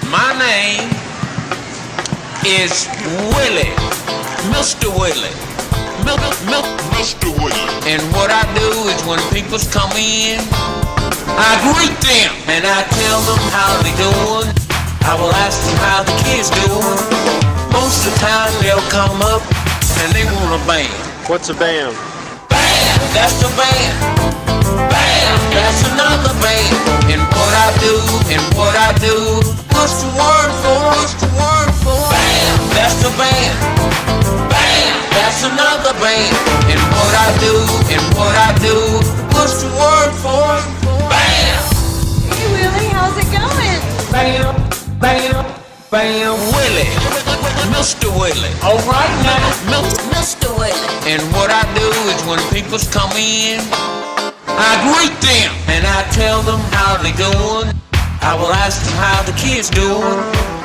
My name is Willie, Mr. Willie. Mr. Willie. And what I do is when people come in, I greet them and I tell them how they doing. I will ask them how the kids doing. Most of the time they'll come up and they want a band. What's a band? Bam, that's the band. Bam, that's another band. And what I do, what's the word for? Bam, that's the band. Bam, that's another band. And what I do, what's the word for? Bam. Hey Willie, how's it going? Bam, bam, bam, Willie, Mr. Willie. All right now, Mr. Willie. And what I do is when people come in, I greet them and I tell them how they doing. I will ask them how the kids doing.